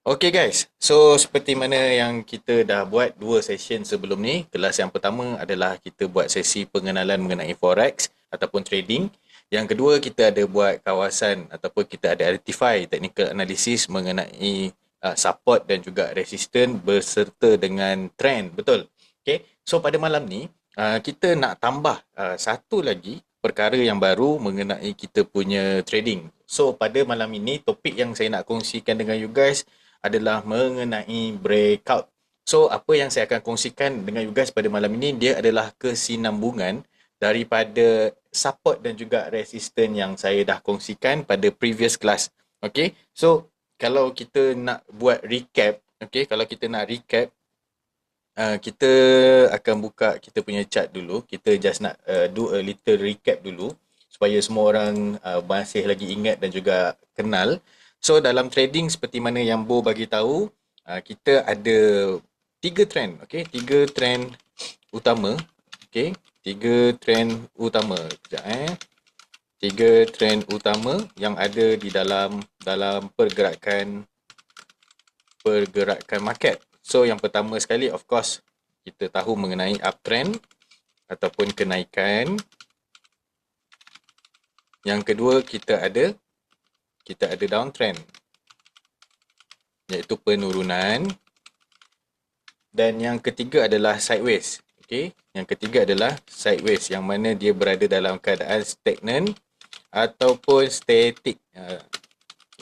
Okay guys, so seperti mana yang kita dah buat dua session sebelum ni, kelas yang pertama adalah kita buat sesi pengenalan mengenai forex ataupun trading. Yang kedua kita ada buat kawasan ataupun kita ada identify technical analysis mengenai support dan juga resistance berserta dengan trend, betul? Okay, so pada malam ni kita nak tambah satu lagi perkara yang baru mengenai kita punya trading. So pada malam ini topik yang saya nak kongsikan dengan you guys adalah mengenai breakout. So, apa yang saya akan kongsikan dengan you guys pada malam ini, dia adalah kesinambungan daripada support dan juga resistance yang saya dah kongsikan pada previous class. Okay, so kalau kita nak buat recap, okay, kalau kita nak recap, kita akan buka kita punya chart dulu. Kita just nak do a little recap dulu supaya semua orang masih lagi ingat dan juga kenal. So dalam trading seperti mana yang Bo bagi tahu, kita ada tiga trend, okey, tiga trend utama, okey, tiga trend utama. Sekejap tiga trend utama yang ada di dalam pergerakan market. So yang pertama sekali of course kita tahu mengenai uptrend ataupun kenaikan. Yang kedua kita ada downtrend iaitu penurunan, dan yang ketiga adalah sideways. Okey, yang ketiga adalah sideways yang mana dia berada dalam keadaan stagnan ataupun static.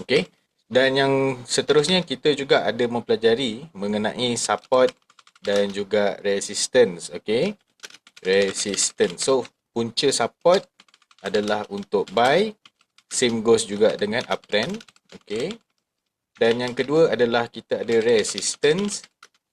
Okey. Dan yang seterusnya kita juga ada mempelajari mengenai support dan juga resistance. Okey. Resistance. So, punca support adalah untuk buy. Same goes juga dengan uptrend. Okey. Dan yang kedua adalah kita ada resistance.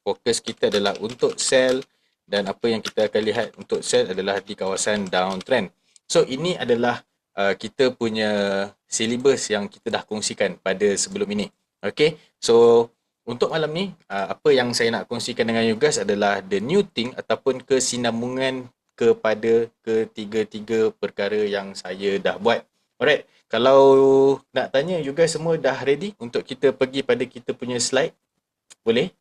Fokus kita adalah untuk sell, dan apa yang kita akan lihat untuk sell adalah di kawasan downtrend. So, ini adalah kita punya syllabus yang kita dah kongsikan pada sebelum ini. Okay, so untuk malam ni, apa yang saya nak kongsikan dengan you guys adalah the new thing ataupun kesinambungan kepada ketiga-tiga perkara yang saya dah buat. Alright, kalau nak tanya, you guys semua dah ready untuk kita pergi pada kita punya slide? Boleh?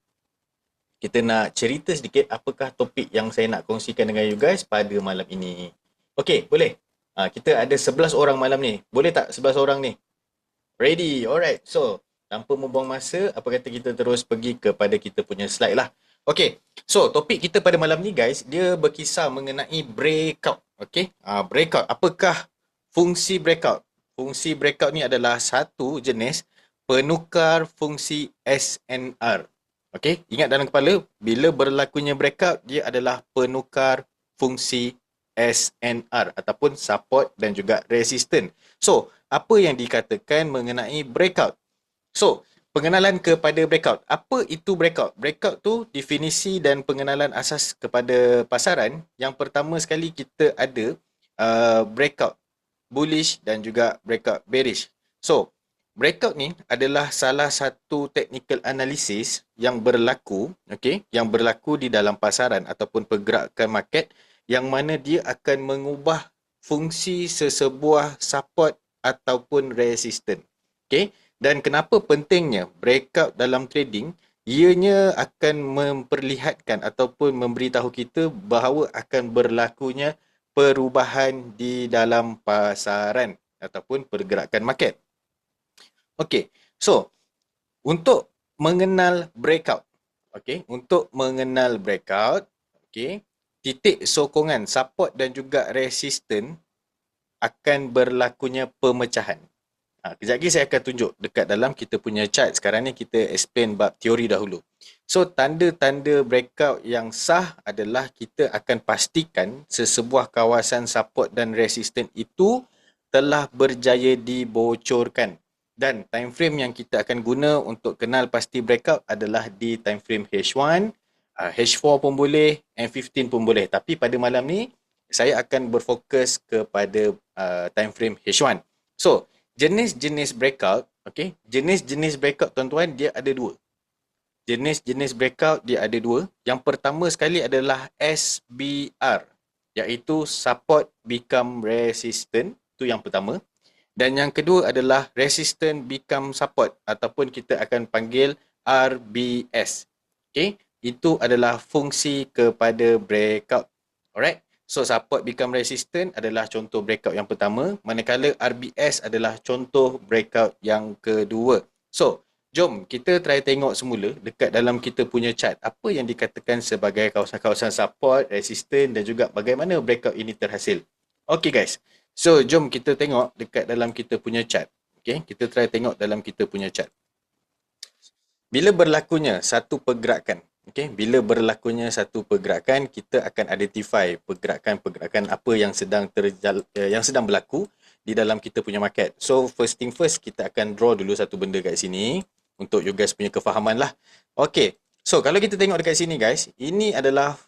Kita nak cerita sedikit apakah topik yang saya nak kongsikan dengan you guys pada malam ini. Okay, boleh? Kita ada 11 orang malam ni. Boleh tak 11 orang ni? Ready? Alright. So, tanpa membuang masa, apa kata kita terus pergi kepada kita punya slide lah. Okay. So, topik kita pada malam ni guys, dia berkisar mengenai breakout. Okay. Breakout. Apakah fungsi breakout? Fungsi breakout ni adalah satu jenis penukar fungsi SNR. Okay. Ingat dalam kepala, bila berlakunya breakout, dia adalah penukar fungsi SNR ataupun support dan juga resistance. So, apa yang dikatakan mengenai breakout? So, pengenalan kepada breakout. Apa itu breakout? Breakout tu definisi dan pengenalan asas kepada pasaran. Yang pertama sekali kita ada breakout bullish dan juga breakout bearish. So, breakout ni adalah salah satu technical analysis yang berlaku, okay, yang berlaku di dalam pasaran ataupun pergerakan market, yang mana dia akan mengubah fungsi sesebuah support ataupun resistance. Okay? Dan kenapa pentingnya breakout dalam trading? Ianya akan memperlihatkan ataupun memberitahu kita bahawa akan berlakunya perubahan di dalam pasaran ataupun pergerakan market. Okay, so untuk mengenal breakout, okay, untuk mengenal breakout, okay, titik sokongan, support dan juga resistance akan berlakunya pemecahan. Kejap lagi saya akan tunjuk dekat dalam kita punya chart. Sekarang ni kita explain bab teori dahulu. So, tanda-tanda breakout yang sah adalah kita akan pastikan sesebuah kawasan support dan resistance itu telah berjaya dibocorkan. Dan time frame yang kita akan guna untuk kenal pasti breakout adalah di time frame H1, H4 pun boleh, M15 pun boleh. Tapi pada malam ni, saya akan berfokus kepada time frame H1. So, jenis-jenis breakout, okay? Jenis-jenis breakout tuan-tuan dia ada dua. Jenis-jenis breakout dia ada dua. Yang pertama sekali adalah SBR, iaitu support become resistant. Itu yang pertama. Dan yang kedua adalah resistant become support ataupun kita akan panggil RBS. Okay, itu adalah fungsi kepada breakout. Alright, so support become resistant adalah contoh breakout yang pertama, manakala RBS adalah contoh breakout yang kedua. So, jom kita try tengok semula dekat dalam kita punya chart apa yang dikatakan sebagai kawasan-kawasan support, resistant dan juga bagaimana breakout ini terhasil. Okay guys, so jom kita tengok dekat dalam kita punya chart. Okay, kita try tengok dalam kita punya chart. Bila berlakunya satu pergerakan, bila berlakunya satu pergerakan, kita akan identify pergerakan-pergerakan apa yang sedang berlaku di dalam kita punya market. So first thing first, kita akan draw dulu satu benda kat sini untuk you guys punya kefahaman lah. Okay, so kalau kita tengok dekat sini guys, ini adalah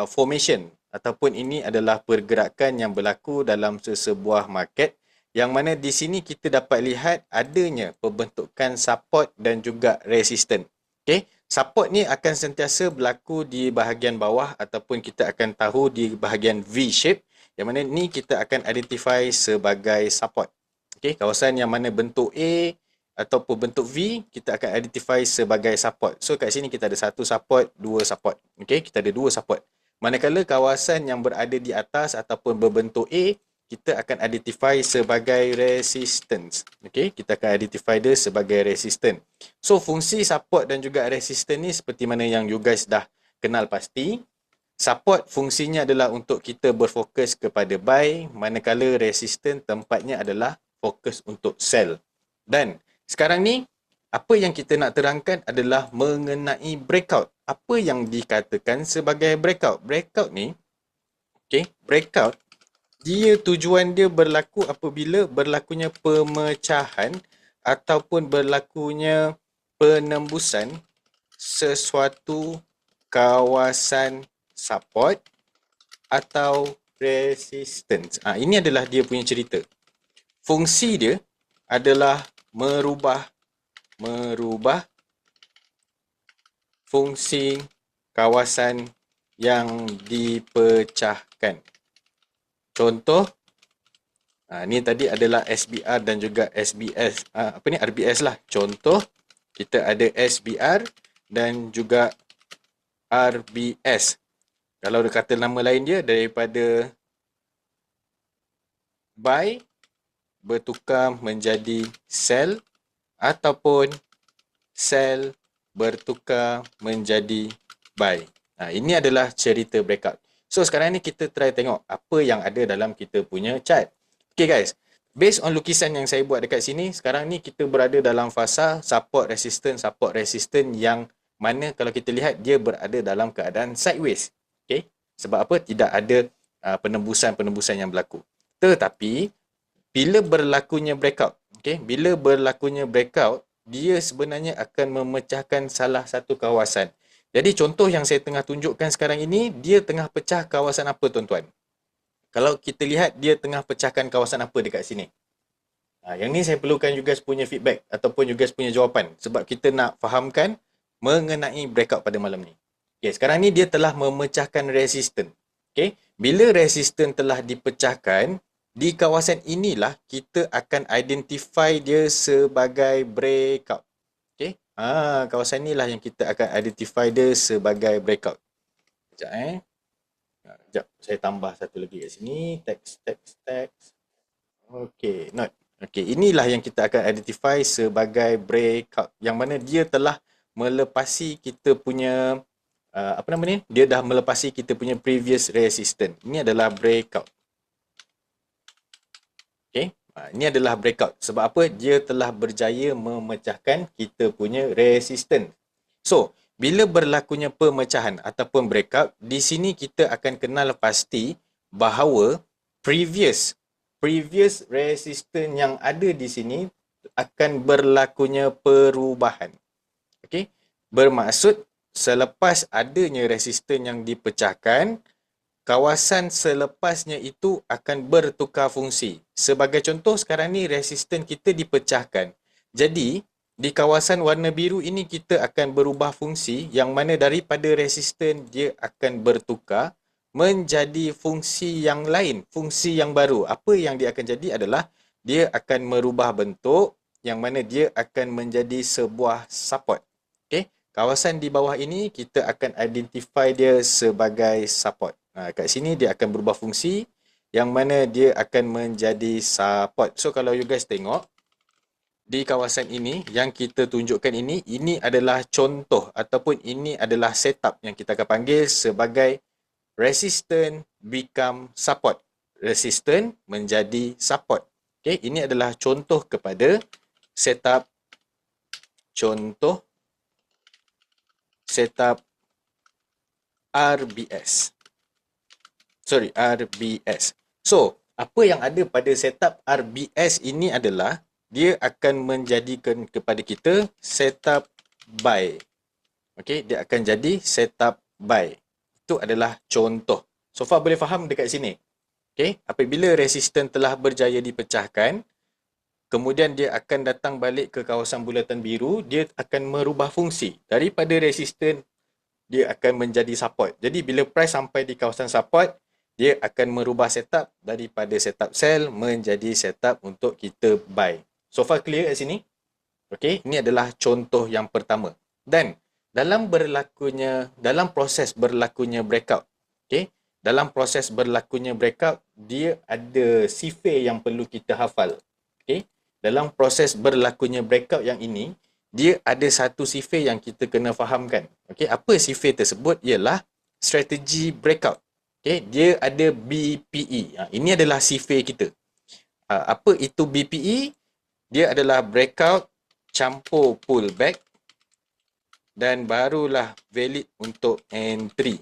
formation ataupun ini adalah pergerakan yang berlaku dalam sesebuah market, yang mana di sini kita dapat lihat adanya pembentukan support dan juga resistance. Okay, support ni akan sentiasa berlaku di bahagian bawah ataupun kita akan tahu di bahagian V shape, yang mana ni kita akan identify sebagai support. Okay, kawasan yang mana bentuk A ataupun bentuk V, kita akan identify sebagai support. So kat sini kita ada satu support, dua support. Okay, kita ada dua support. Manakala kawasan yang berada di atas ataupun berbentuk A, kita akan identify sebagai resistance. Okay, kita akan identify dia sebagai resistance. So, fungsi support dan juga resistance ni seperti mana yang you guys dah kenal pasti. Support fungsinya adalah untuk kita berfokus kepada buy, manakala resistance tempatnya adalah fokus untuk sell. Dan sekarang ni, apa yang kita nak terangkan adalah mengenai breakout. Apa yang dikatakan sebagai breakout? Breakout ni, breakout, tujuan dia berlaku apabila berlakunya pemecahan ataupun berlakunya penembusan sesuatu kawasan support atau resistance. Ini adalah dia punya cerita. Fungsi dia adalah merubah fungsi kawasan yang dipecahkan. Contoh, ni tadi adalah SBR dan juga SBS. RBS lah. Contoh, kita ada SBR dan juga RBS. Kalau dia kata nama lain dia, daripada buy bertukar menjadi sell ataupun sell bertukar menjadi buy. Ini adalah cerita breakout. So sekarang ni kita try tengok apa yang ada dalam kita punya chart. Okay guys, based on lukisan yang saya buat dekat sini, sekarang ni kita berada dalam fasa support resistance yang mana kalau kita lihat dia berada dalam keadaan sideways. Okay, sebab apa? Tidak ada penembusan-penembusan yang berlaku. Tetapi bila berlakunya breakout, bila berlakunya breakout, dia sebenarnya akan memecahkan salah satu kawasan. Jadi contoh yang saya tengah tunjukkan sekarang ini, dia tengah pecah kawasan apa tuan-tuan? Kalau kita lihat dia tengah pecahkan kawasan apa dekat sini? Yang ni saya perlukan you guys punya feedback ataupun you guys punya jawapan sebab kita nak fahamkan mengenai breakout pada malam ni. Okay, sekarang ni dia telah memecahkan resistance. Okay, bila resistance telah dipecahkan, di kawasan inilah kita akan identify dia sebagai breakout. Okay, kawasan inilah yang kita akan identify dia sebagai breakout. Sekejap, saya tambah satu lagi kat sini. Text. Okay, note. Okay, inilah yang kita akan identify sebagai breakout. Yang mana dia telah melepasi kita punya, dia dah melepasi kita punya previous resistance. Ini adalah breakout. Okay. Ini adalah breakout. Sebab apa? Dia telah berjaya memecahkan kita punya resistance. So, bila berlakunya pemecahan ataupun breakout, di sini kita akan kenal pasti bahawa previous resistance yang ada di sini akan berlakunya perubahan. Okay? Bermaksud selepas adanya resistance yang dipecahkan, kawasan selepasnya itu akan bertukar fungsi. Sebagai contoh, sekarang ni resisten kita dipecahkan. Jadi, di kawasan warna biru ini kita akan berubah fungsi yang mana daripada resisten dia akan bertukar menjadi fungsi yang lain, fungsi yang baru. Apa yang dia akan jadi adalah dia akan merubah bentuk yang mana dia akan menjadi sebuah support. Okay, kawasan di bawah ini kita akan identify dia sebagai support. Kat sini dia akan berubah fungsi yang mana dia akan menjadi support. So kalau you guys tengok di kawasan ini yang kita tunjukkan ini adalah contoh ataupun ini adalah setup yang kita akan panggil sebagai resistant become support. Resistant menjadi support. Okay, ini adalah contoh kepada setup RBS. RBS. So, apa yang ada pada setup RBS ini adalah dia akan menjadikan kepada kita setup buy. Okey, dia akan jadi setup buy. Itu adalah contoh. So far boleh faham dekat sini. Okey, apabila resisten telah berjaya dipecahkan, kemudian dia akan datang balik ke kawasan bulatan biru, dia akan merubah fungsi. Daripada resisten, dia akan menjadi support. Jadi bila price sampai di kawasan support, dia akan merubah setup daripada setup sell menjadi setup untuk kita buy. So far clear kat sini? Okey, ini adalah contoh yang pertama. Dan dalam proses berlakunya breakout, okey, dalam proses berlakunya breakout, dia ada sifir yang perlu kita hafal. Okey, dalam proses berlakunya breakout yang ini, dia ada satu sifir yang kita kena fahamkan. Okey, apa sifir tersebut? Ialah strategi breakout. Okey, dia ada BPE. Ini adalah sifir kita. Apa itu BPE? Dia adalah breakout campur pullback dan barulah valid untuk entry.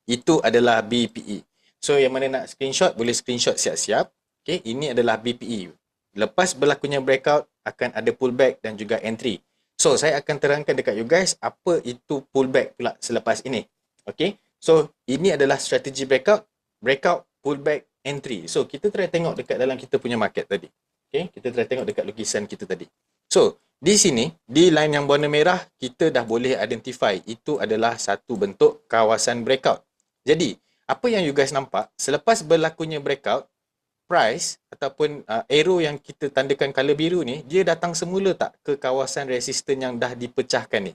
Itu adalah BPE. So yang mana nak screenshot boleh screenshot siap-siap. Okey, ini adalah BPE. Lepas berlakunya breakout akan ada pullback dan juga entry. So saya akan terangkan dekat you guys apa itu pullback pula selepas ini. Okey. So ini adalah strategi breakout, pullback, entry. So kita try tengok dekat dalam kita punya market tadi. Okey, kita try tengok dekat lukisan kita tadi. So di sini di line yang warna merah kita dah boleh identify itu adalah satu bentuk kawasan breakout. Jadi apa yang you guys nampak selepas berlakunya breakout, price ataupun arrow yang kita tandakan color biru ni, dia datang semula tak ke kawasan resisten yang dah dipecahkan ni?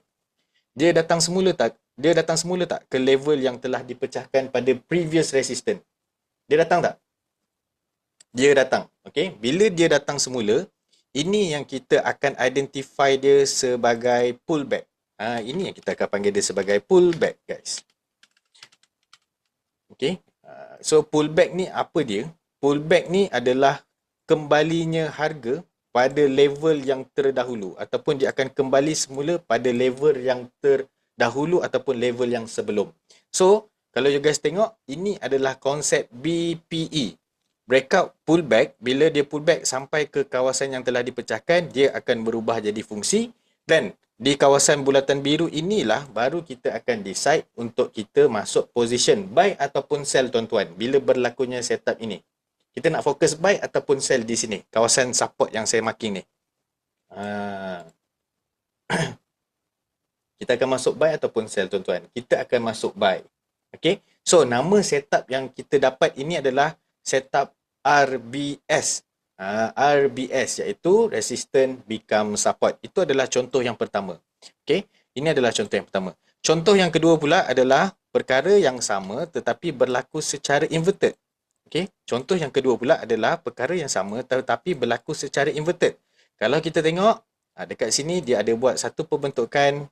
Dia datang semula tak? Dia datang semula tak ke level yang telah dipecahkan pada previous resistance? Dia datang tak? Dia datang. Okay? Bila dia datang semula, ini yang kita akan identify dia sebagai pullback. Ini yang kita akan panggil dia sebagai pullback, guys. Okay? So pullback ni apa dia? Pullback ni adalah kembalinya harga pada level yang terdahulu ataupun dia akan kembali semula pada level yang terdahulu ataupun level yang sebelum. So, kalau you guys tengok, ini adalah konsep BPE. Breakout pullback, bila dia pullback sampai ke kawasan yang telah dipecahkan, dia akan berubah jadi fungsi dan di kawasan bulatan biru inilah baru kita akan decide untuk kita masuk position buy ataupun sell tuan-tuan bila berlakunya setup ini. Kita nak fokus buy ataupun sell di sini. Kawasan support yang saya marking ni. Kita akan masuk buy ataupun sell tuan-tuan. Kita akan masuk buy. Okay. So, nama setup yang kita dapat ini adalah setup RBS. RBS iaitu Resistance Become Support. Itu adalah contoh yang pertama. Okay. Ini adalah contoh yang pertama. Contoh yang kedua pula adalah perkara yang sama tetapi berlaku secara inverted. Okay. Contoh yang kedua pula adalah perkara yang sama tetapi berlaku secara inverted. Kalau kita tengok, dekat sini dia ada buat satu pembentukan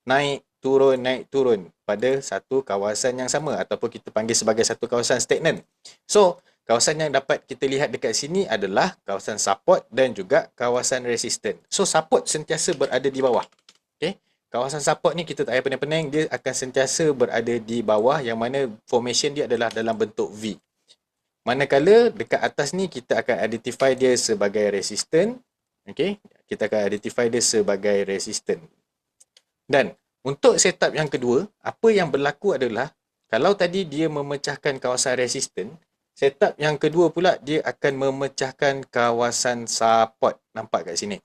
naik turun pada satu kawasan yang sama ataupun kita panggil sebagai satu kawasan stagnan. So, kawasan yang dapat kita lihat dekat sini adalah kawasan support dan juga kawasan resistance. So, support sentiasa berada di bawah. Okay. Kawasan support ni kita tak payah pening-pening, dia akan sentiasa berada di bawah yang mana formation dia adalah dalam bentuk V. Manakala dekat atas ni kita akan identify dia sebagai resistant. Okay. Kita akan identify dia sebagai resistant. Dan untuk setup yang kedua, apa yang berlaku adalah kalau tadi dia memecahkan kawasan resistant, setup yang kedua pula dia akan memecahkan kawasan support. Nampak kat sini.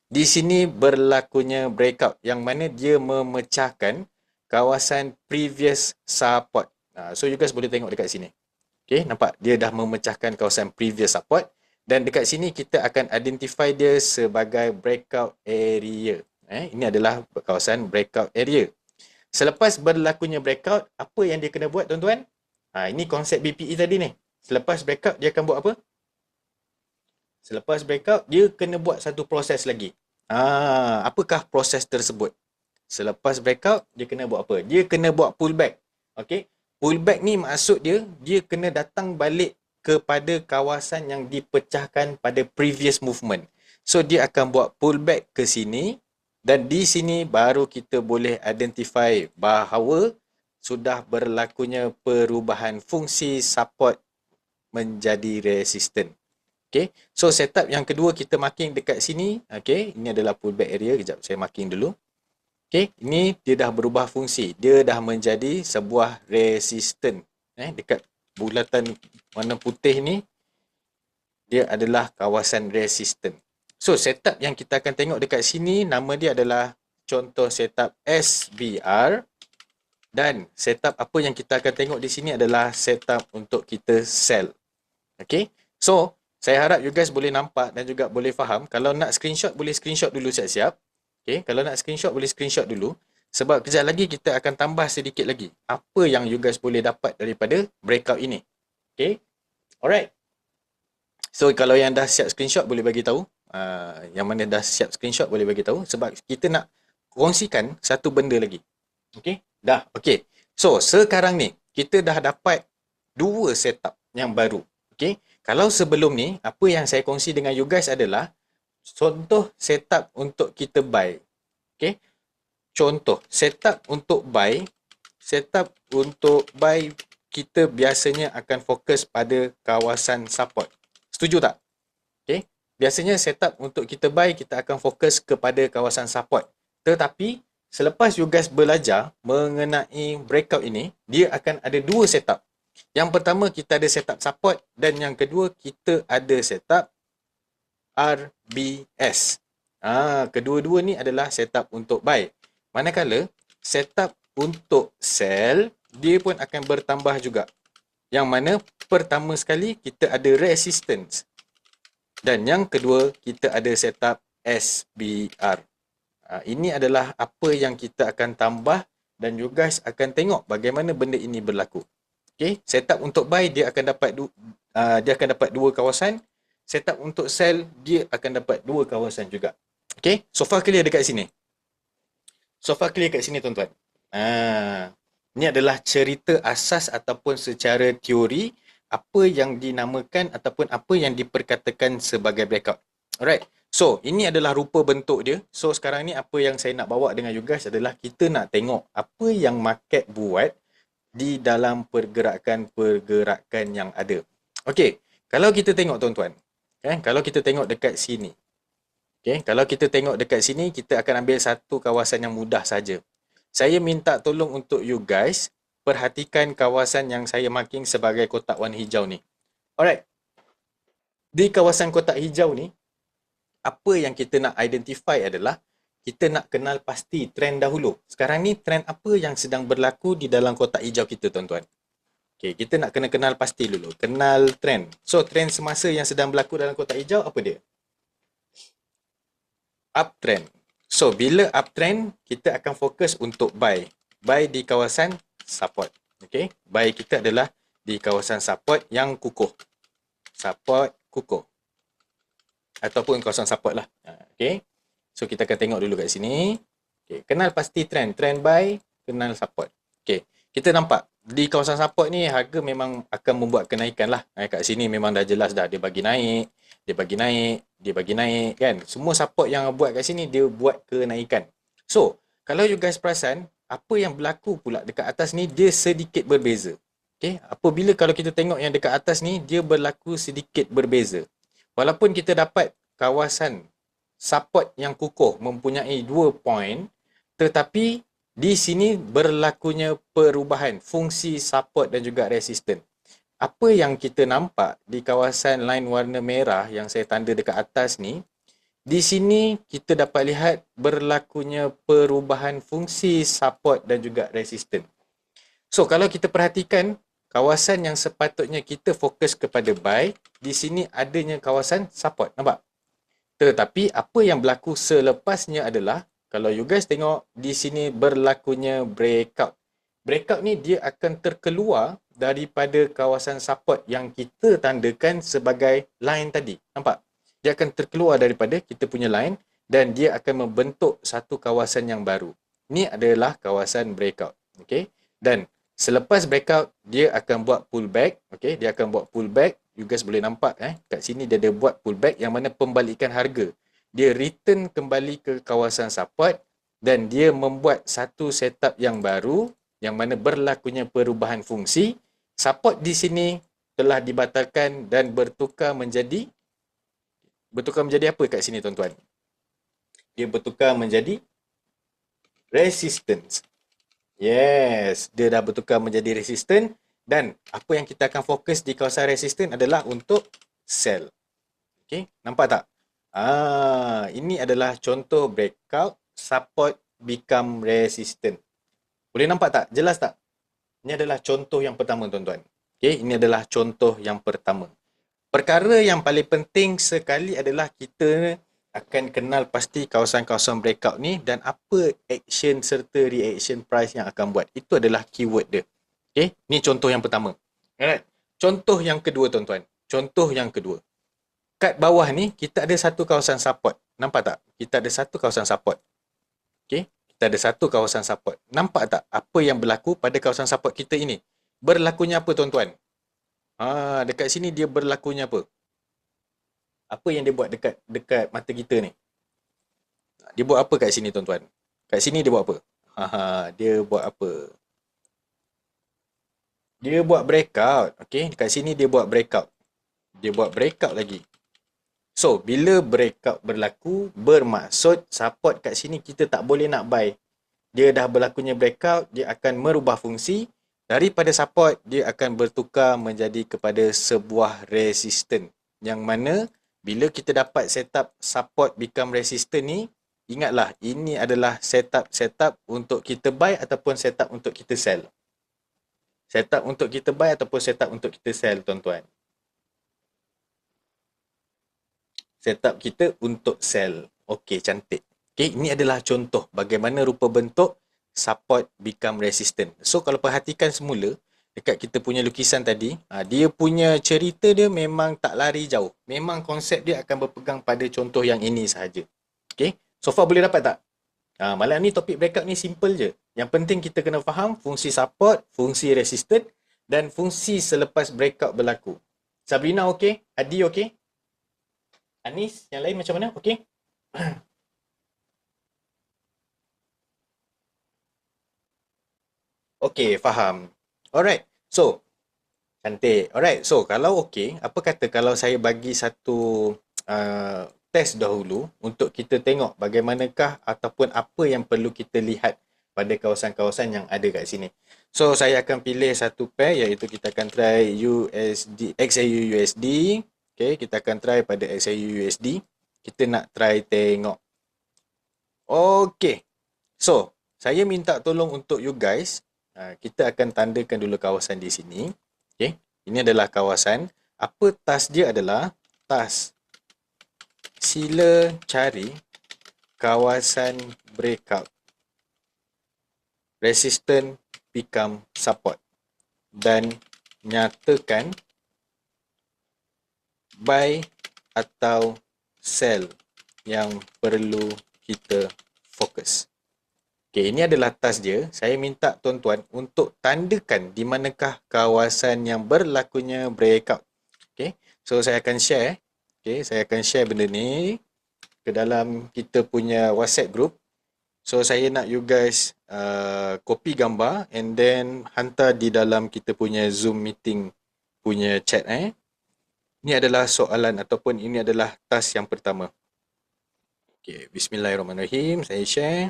Di sini berlakunya breakout yang mana dia memecahkan kawasan previous support. So you guys boleh tengok dekat sini. Okay, nampak dia dah memecahkan kawasan previous support dan dekat sini kita akan identify dia sebagai breakout area. Ini adalah kawasan breakout area. Selepas berlakunya breakout, apa yang dia kena buat tuan-tuan? Ini konsep BPE tadi ni. Selepas breakout, dia akan buat apa? Selepas breakout, dia kena buat satu proses lagi. Apakah proses tersebut? Selepas breakout, dia kena buat apa? Dia kena buat pullback. Okay? Pullback ni maksud dia kena datang balik kepada kawasan yang dipecahkan pada previous movement. So, dia akan buat pullback ke sini dan di sini baru kita boleh identify bahawa sudah berlakunya perubahan fungsi support menjadi resistant. Okay, so setup yang kedua kita marking dekat sini. Okay, ini adalah pullback area. Kejap saya marking dulu. Okay, ini dia dah berubah fungsi. Dia dah menjadi sebuah resistant. Dekat bulatan warna putih ni, dia adalah kawasan resistant. So, setup yang kita akan tengok dekat sini, nama dia adalah contoh setup SBR. Dan setup apa yang kita akan tengok di sini adalah setup untuk kita sell. Okay, so saya harap you guys boleh nampak dan juga boleh faham. Kalau nak screenshot, boleh screenshot dulu siap-siap. Okay, kalau nak screenshot, boleh screenshot dulu. Sebab kejap lagi kita akan tambah sedikit lagi apa yang you guys boleh dapat daripada breakout ini. Okay, alright. So, kalau yang dah siap screenshot, boleh bagi tahu. Yang mana dah siap screenshot, boleh bagi tahu. Sebab kita nak kongsikan satu benda lagi. Okay, dah. Okay, so sekarang ni, kita dah dapat dua setup yang baru. Okay, kalau sebelum ni, apa yang saya kongsi dengan you guys adalah contoh setup untuk kita buy. Okay, contoh setup untuk buy. Setup untuk buy, kita biasanya akan fokus pada kawasan support. Setuju tak? Okay, biasanya setup untuk kita buy, kita akan fokus kepada kawasan support. Tetapi, selepas you guys belajar mengenai breakout ini, dia akan ada dua setup. Yang pertama, kita ada setup support dan yang kedua, kita ada setup RBS. Kedua-dua ni adalah setup untuk buy. Manakala, setup untuk sell, dia pun akan bertambah juga. Yang mana, pertama sekali, kita ada resistance. Dan yang kedua, kita ada setup SBR. Ini adalah apa yang kita akan tambah dan you guys akan tengok bagaimana benda ini berlaku. Okay, setup untuk buy dia akan dapat dua kawasan. Setup untuk sell dia akan dapat dua kawasan juga. Okay, so far clear dekat sini. So far clear kat sini tuan-tuan. Ini adalah cerita asas ataupun secara teori apa yang dinamakan ataupun apa yang diperkatakan sebagai breakout. Alright. So, ini adalah rupa bentuk dia. So, sekarang ni apa yang saya nak bawa dengan you guys adalah kita nak tengok apa yang market buat di dalam pergerakan-pergerakan yang ada. Okey, kalau kita tengok tuan-tuan, kalau kita tengok dekat sini. Kalau kita tengok dekat sini, kita akan ambil satu kawasan yang mudah saja. Saya minta tolong untuk you guys perhatikan kawasan yang saya marking sebagai kotak warna hijau ni. Alright. Di kawasan kotak hijau ni, apa yang kita nak identify adalah kita nak kenal pasti trend dahulu. Sekarang ni trend apa yang sedang berlaku di dalam kotak hijau kita tuan-tuan. Okay, kita nak kena kenal pasti dulu. Kenal trend. So, trend semasa yang sedang berlaku dalam kotak hijau apa dia? Uptrend. So, bila uptrend, kita akan fokus untuk buy. Buy di kawasan support. Okay, buy kita adalah di kawasan support yang kukuh. Support kukuh. Ataupun kawasan support lah. Okay. So, kita akan tengok dulu kat sini. Okay. Kenal pasti trend. Trend buy, kenal support. Okay. Kita nampak. Di kawasan support ni, harga memang akan membuat kenaikan lah. Kat sini memang dah jelas dah. Dia bagi naik. Dia bagi naik. Dia bagi naik. Kan? Semua support yang buat kat sini, dia buat kenaikan. So, kalau you guys perasan, apa yang berlaku pula dekat atas ni, dia sedikit berbeza. Okay. Apabila kalau kita tengok yang dekat atas ni, dia berlaku sedikit berbeza. Walaupun kita dapat kawasan support yang kukuh mempunyai 2 point, tetapi di sini berlakunya perubahan fungsi support dan juga resisten. Apa yang kita nampak di kawasan line warna merah yang saya tanda dekat atas ni, di sini kita dapat lihat berlakunya perubahan fungsi support dan juga resisten. So, kalau kita perhatikan, kawasan yang sepatutnya kita fokus kepada buy, di sini adanya kawasan support. Nampak? Tetapi apa yang berlaku selepasnya adalah kalau you guys tengok di sini berlakunya breakout. Breakout ni dia akan terkeluar daripada kawasan support yang kita tandakan sebagai line tadi. Nampak? Dia akan terkeluar daripada kita punya line dan dia akan membentuk satu kawasan yang baru. Ini adalah kawasan breakout. Okay? Dan selepas breakout, dia akan buat pullback. Okay? Dia akan buat pullback. You guys boleh nampak kat sini dia ada buat pullback yang mana pembalikan harga. Dia return kembali ke kawasan support dan dia membuat satu setup yang baru yang mana berlakunya perubahan fungsi. Support di sini telah dibatalkan dan bertukar menjadi apa kat sini tuan-tuan? Dia bertukar menjadi resistance. Yes, dia dah bertukar menjadi resistance dan apa yang kita akan fokus di kawasan resistance adalah untuk sell. Okay, nampak tak? Ini adalah contoh breakout, support become resistant. Boleh nampak tak? Jelas tak? Ini adalah contoh yang pertama tuan-tuan. Okay, ini adalah contoh yang pertama. Perkara yang paling penting sekali adalah kita akan kenal pasti kawasan-kawasan breakout ni dan apa action serta reaction price yang akan buat. Itu adalah keyword dia. Okay, ni contoh yang pertama. Alright. Contoh yang kedua tuan-tuan. Contoh yang kedua. Kat bawah ni kita ada satu kawasan support. Nampak tak? Kita ada satu kawasan support. Okay. Kita ada satu kawasan support. Nampak tak apa yang berlaku pada kawasan support kita ini? Berlakunya apa tuan-tuan? Dekat sini dia berlakunya apa? Apa yang dia buat dekat mata kita ni? Dia buat apa kat sini tuan-tuan? Kat sini dia buat apa? Dia buat apa? Dia buat breakout. Okay, dekat sini dia buat breakout. Dia buat breakout lagi. So, bila breakout berlaku, bermaksud support kat sini kita tak boleh nak buy. Dia dah berlakunya breakout, dia akan merubah fungsi. Daripada support, dia akan bertukar menjadi kepada sebuah resistance. Yang mana, bila kita dapat setup support become resistance ni, ingatlah, ini adalah setup untuk kita buy ataupun setup untuk kita sell. Setup untuk kita buy ataupun setup untuk kita sell, tuan-tuan. Setup kita untuk sell. Okey, cantik. Okey, ini adalah contoh bagaimana rupa bentuk support become resistant. So, kalau perhatikan semula, dekat kita punya lukisan tadi, dia punya cerita dia memang tak lari jauh. Memang konsep dia akan berpegang pada contoh yang ini sahaja. Okey, so far boleh dapat tak? Malam ni topik breakout ni simple je. Yang penting kita kena faham fungsi support, fungsi resistant dan fungsi selepas breakout berlaku. Sabrina okey? Adi okey? Anis, yang lain macam mana? Okey? Okey, faham. Alright. So, cantik. Alright. So, kalau okey, apa kata kalau saya bagi satu test dahulu untuk kita tengok bagaimanakah ataupun apa yang perlu kita lihat pada kawasan-kawasan yang ada kat sini. So, saya akan pilih satu pair iaitu kita akan try USD, XAU USD. Okay, kita akan try pada XAU USD. Kita nak try tengok. Okay. So, saya minta tolong untuk you guys. Kita akan tandakan dulu kawasan di sini. Okay. Ini adalah kawasan. Apa task dia adalah? Task. Sila cari kawasan breakout. Resistance become support. Dan nyatakan buy atau sell yang perlu kita fokus. Okay, ini adalah task dia. Saya minta tuan-tuan untuk tandakan di manakah kawasan yang berlakunya breakout. Okay, so saya akan share. Okay, saya akan share benda ni ke dalam kita punya WhatsApp group. So, saya nak you guys copy gambar and then hantar di dalam kita punya Zoom meeting punya chat. Ini adalah soalan ataupun ini adalah task yang pertama. Okay, bismillahirrahmanirrahim. Saya share.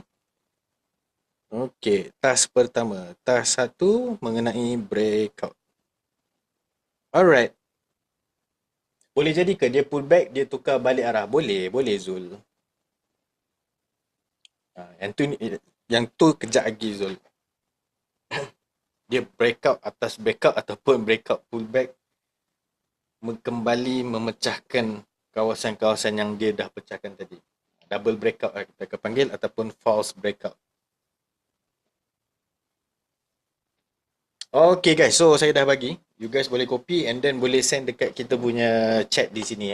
Okay, task pertama. Task 1 mengenai breakout. Alright. Boleh jadi ke dia pull back, dia tukar balik arah? Boleh, boleh Zul. Yang tu kejap lagi Zul. Dia breakout atas breakout ataupun breakout pullback kembali memecahkan kawasan-kawasan yang dia dah pecahkan tadi. Double breakout lah kita akan panggil, ataupun false breakout. Okay guys, so saya dah bagi. You guys boleh copy and then boleh send dekat kita punya chat di sini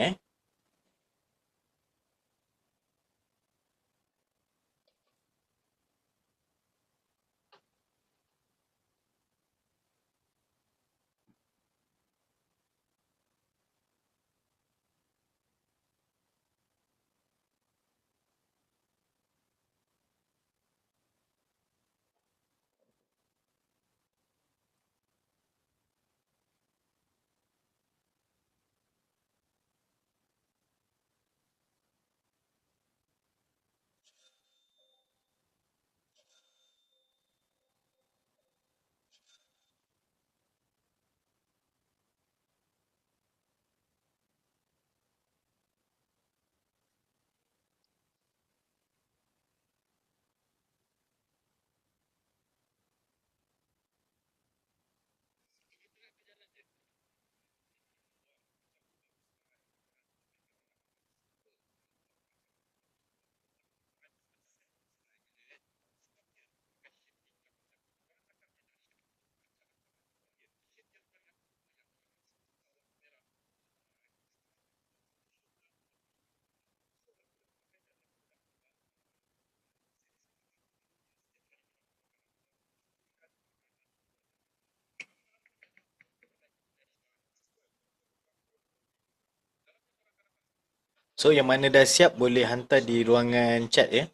So yang mana dah siap boleh hantar di ruangan chat ya.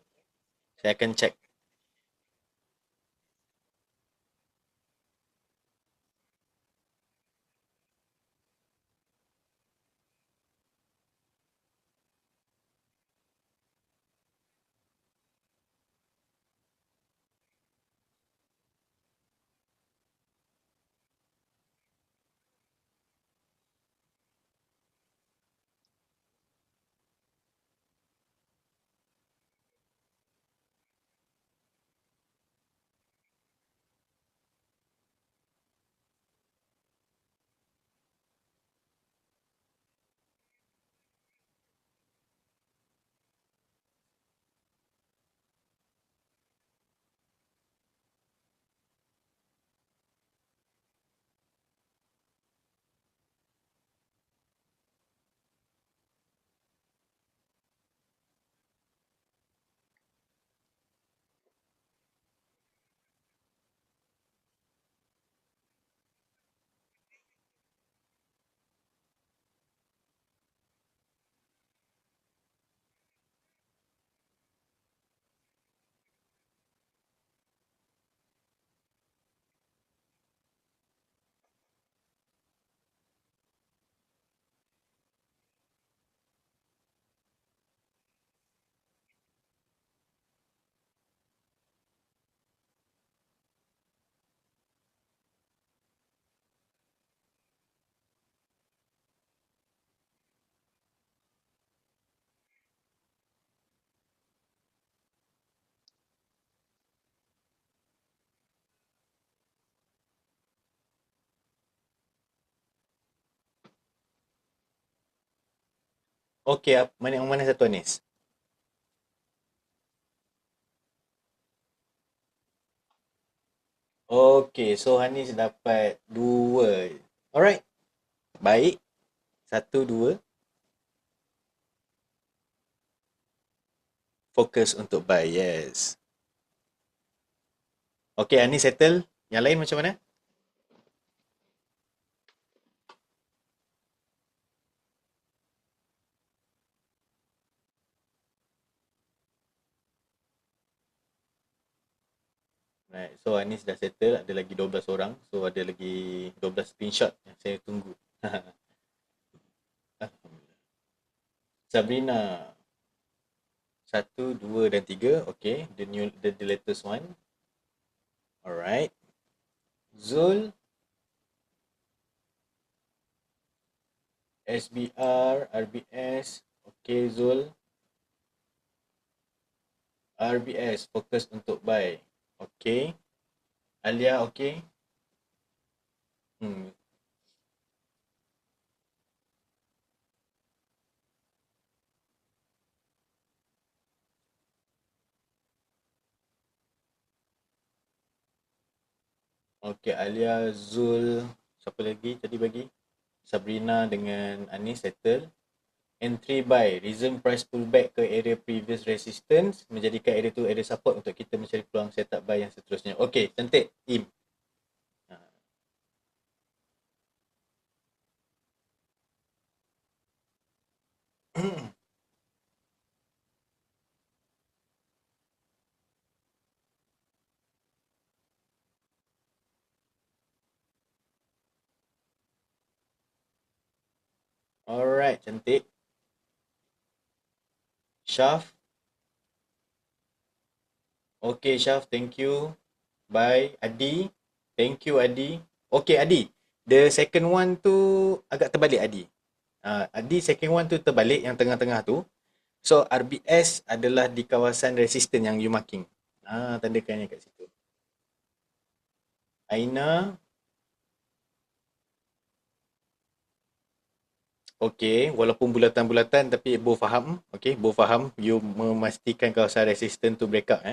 Saya akan check. Okay, mana yang mana satu Anis? Okay, so Hanis dapat 2. Alright, baik. 1, 2. Fokus untuk buy, yes. Okay, Hanis settle. Yang lain macam mana? Right, so Anis dah settle, ada lagi 12 orang. So ada lagi 12 screenshot yang saya tunggu. Sabrina, 1, 2 dan 3. Okay, the latest one. Alright. Zul, SBR, RBS. Okay, Zul. RBS, fokus untuk buy. Okay. Alia, okay. Hmm. Okey, Alia, Zul, siapa lagi tadi bagi? Sabrina dengan Anis settle. Entry buy, reason price pullback ke area previous resistance menjadikan area tu area support untuk kita mencari peluang setup buy yang seterusnya. Okey, cantik. Im. Alright, cantik. Syaf. Okay, Syaf, thank you. Bye. Adi. Thank you, Adi. Okay, Adi. The second one tu agak terbalik, Adi. Adi, second one tu terbalik yang tengah-tengah tu. So, RBS adalah di kawasan resistant yang you marking. Tandakannya kat situ. Aina. Okay, walaupun bulatan-bulatan tapi Bo faham. Okay, Bo faham. You memastikan kawasan resistant tu break up.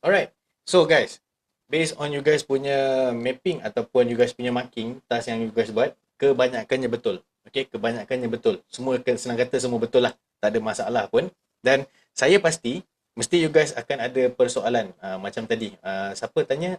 Alright. So guys, based on you guys punya mapping ataupun you guys punya marking, task yang you guys buat, kebanyakannya betul. Okay, kebanyakannya betul. Semua senang kata semua betul lah. Tak ada masalah pun. Dan saya pasti, mesti you guys akan ada persoalan. Macam tadi, siapa tanya?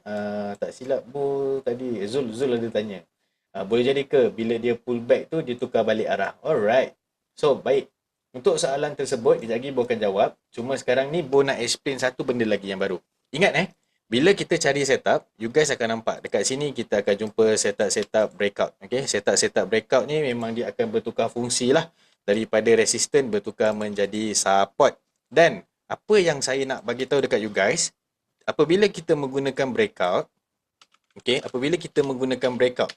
Tak silap Bu tadi, Zul ada tanya. Boleh jadi ke bila dia pull back tu, dia tukar balik arah? Alright. So, baik. Untuk soalan tersebut, kejap lagi Bo akan jawab. Cuma sekarang ni Bo nak explain satu benda lagi yang baru. Ingat bila kita cari setup, you guys akan nampak dekat sini kita akan jumpa setup breakout. Okay, setup breakout ni memang dia akan bertukar fungsi lah. Daripada resistant bertukar menjadi support. Dan apa yang saya nak bagi tahu dekat you guys, apabila kita menggunakan breakout, okay, apabila kita menggunakan breakout,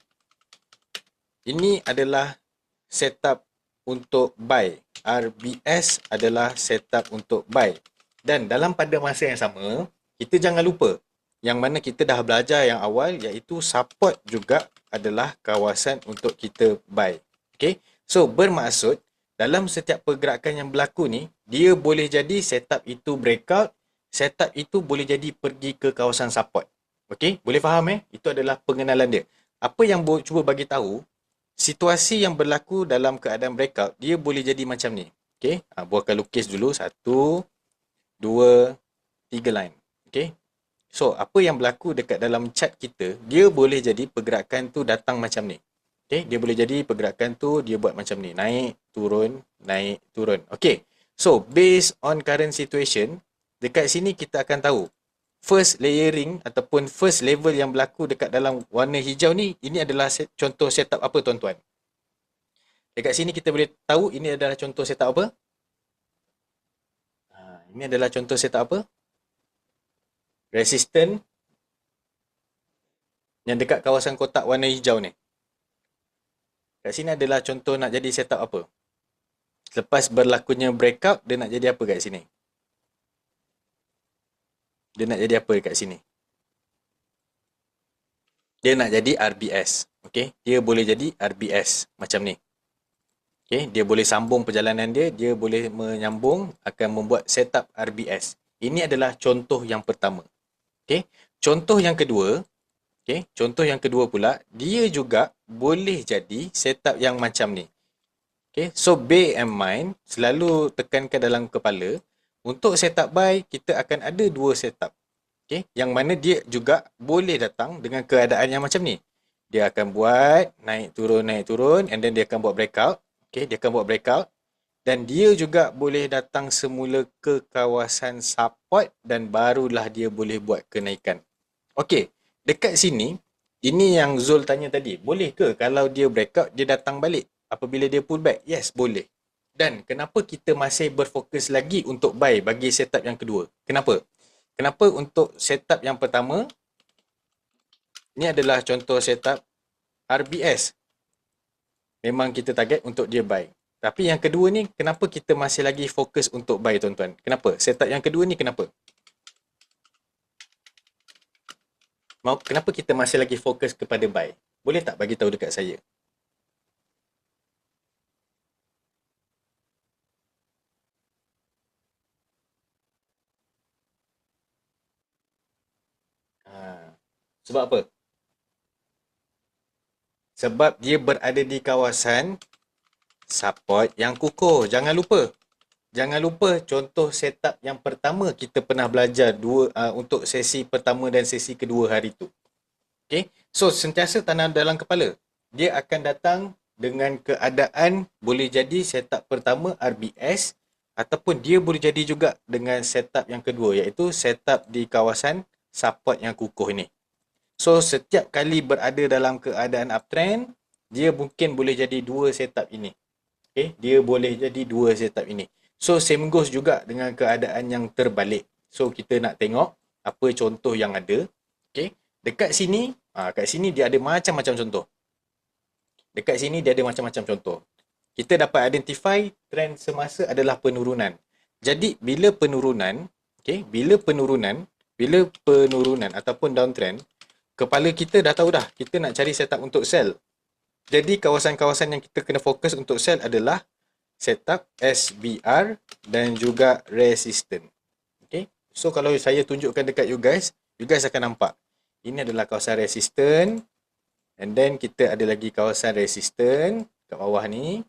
ini adalah setup untuk buy. RBS adalah setup untuk buy. Dan dalam pada masa yang sama, kita jangan lupa yang mana kita dah belajar yang awal iaitu support juga adalah kawasan untuk kita buy. Okay? So, bermaksud dalam setiap pergerakan yang berlaku ni, dia boleh jadi setup itu breakout, setup itu boleh jadi pergi ke kawasan support. Okay? Boleh faham Itu adalah pengenalan dia. Apa yang cuba bagi tahu, situasi yang berlaku dalam keadaan breakout, dia boleh jadi macam ni. Okay? Buatkan lukis dulu. 1, 2, 3 line. Okay? So, apa yang berlaku dekat dalam chart kita, dia boleh jadi pergerakan tu datang macam ni. Okay? Dia boleh jadi pergerakan tu, dia buat macam ni. Naik, turun, naik, turun. Okay? So, based on current situation, dekat sini kita akan tahu first layering ataupun first level yang berlaku dekat dalam warna hijau ni, ini adalah contoh setup apa tuan-tuan? Dekat sini kita boleh tahu ini adalah contoh setup apa? Ini adalah contoh setup apa? Resistant yang dekat kawasan kotak warna hijau ni. Kat sini adalah contoh nak jadi setup apa? Lepas berlakunya breakout, dia nak jadi apa kat sini? Dia nak jadi apa kat sini? Dia nak jadi RBS. Okay? Dia boleh jadi RBS macam ni. Okay? Dia boleh sambung perjalanan dia, dia boleh menyambung, akan membuat setup RBS. Ini adalah contoh yang pertama. Okay? Contoh yang kedua, okay, contoh yang kedua pula, dia juga boleh jadi setup yang macam ni. Okay, so bear in mind, selalu tekankan dalam kepala, untuk setup buy, kita akan ada dua setup. Okay, yang mana dia juga boleh datang dengan keadaan yang macam ni. Dia akan buat naik turun, and then dia akan buat breakout. Okay, dia akan buat breakout. Dan dia juga boleh datang semula ke kawasan support dan barulah dia boleh buat kenaikan. Okey, dekat sini, ini yang Zul tanya tadi. Boleh ke kalau dia breakout, dia datang balik apabila dia pull back? Yes, boleh. Dan kenapa kita masih berfokus lagi untuk buy bagi setup yang kedua? Kenapa? Kenapa untuk setup yang pertama, ini adalah contoh setup RBS. Memang kita target untuk dia buy. Tapi yang kedua ni, kenapa kita masih lagi fokus untuk buy tuan-tuan? Kenapa? Setup yang kedua ni kenapa? Kenapa kita masih lagi fokus kepada buy? Boleh tak bagi tahu dekat saya? Sebab apa? Sebab dia berada di kawasan support yang kukuh. Jangan lupa contoh setup yang pertama kita pernah belajar untuk sesi pertama dan sesi kedua hari tu. Okay. So, sentiasa tanam dalam kepala. Dia akan datang dengan keadaan boleh jadi setup pertama RBS ataupun dia boleh jadi juga dengan setup yang kedua iaitu setup di kawasan support yang kukuh ni. So, setiap kali berada dalam keadaan uptrend, dia mungkin boleh jadi dua setup ini. Okay. Dia boleh jadi dua setup ini. So, same goes juga dengan keadaan yang terbalik. So, kita nak tengok apa contoh yang ada. Okay. Dekat sini, kat sini dia ada macam-macam contoh. Dekat sini dia ada macam-macam contoh. Kita dapat identify trend semasa adalah penurunan. Jadi, bila penurunan ataupun downtrend, kepala kita dah tahu dah, kita nak cari setup untuk sell. Jadi, kawasan-kawasan yang kita kena fokus untuk sell adalah setup SBR dan juga resistance. Okay. So, kalau saya tunjukkan dekat you guys akan nampak. Ini adalah kawasan resistance. And then kita ada lagi kawasan resistance kat bawah ni.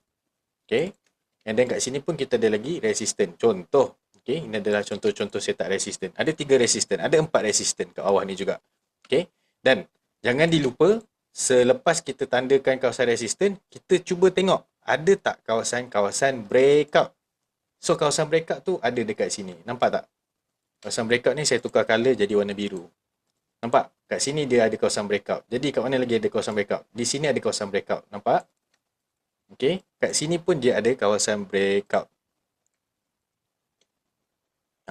Okay. And then kat sini pun kita ada lagi resistance. Contoh. Okay. Ini adalah contoh-contoh setup resistance. Ada 3 resistance. Ada 4 resistance kat bawah ni juga. Okay. Dan jangan dilupa, selepas kita tandakan kawasan resistance, kita cuba tengok ada tak kawasan-kawasan breakout. So, kawasan breakout tu ada dekat sini. Nampak tak? Kawasan breakout ni saya tukar color jadi warna biru. Nampak? Kat sini dia ada kawasan breakout. Jadi kat mana lagi ada kawasan breakout? Di sini ada kawasan breakout. Nampak? Okey. Kat sini pun dia ada kawasan breakout.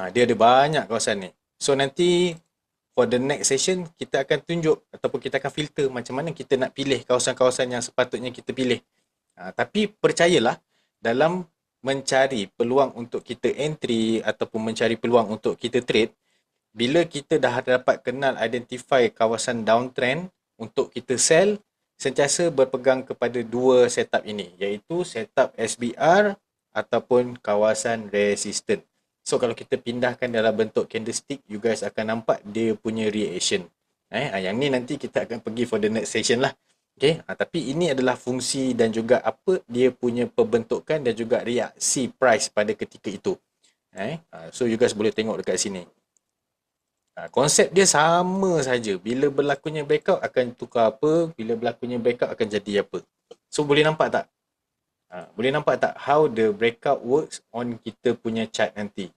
Dia ada banyak kawasan ni. So nanti for the next session kita akan tunjuk ataupun kita akan filter macam mana kita nak pilih kawasan-kawasan yang sepatutnya kita pilih. Tapi percayalah, dalam mencari peluang untuk kita entry ataupun mencari peluang untuk kita trade, bila kita dah dapat kenal identify kawasan downtrend untuk kita sell, sentiasa berpegang kepada dua setup ini, iaitu setup SBR ataupun kawasan resistance. So, kalau kita pindahkan dalam bentuk candlestick, you guys akan nampak dia punya reaction. Yang ni nanti kita akan pergi for the next session lah. Okay, tapi ini adalah fungsi dan juga apa dia punya pembentukan dan juga reaksi price pada ketika itu. So, you guys boleh tengok dekat sini. Konsep dia sama saja. Bila berlakunya breakout akan tukar apa, bila berlakunya breakout akan jadi apa. So, boleh nampak tak? Boleh nampak tak how the breakout works on kita punya chart nanti?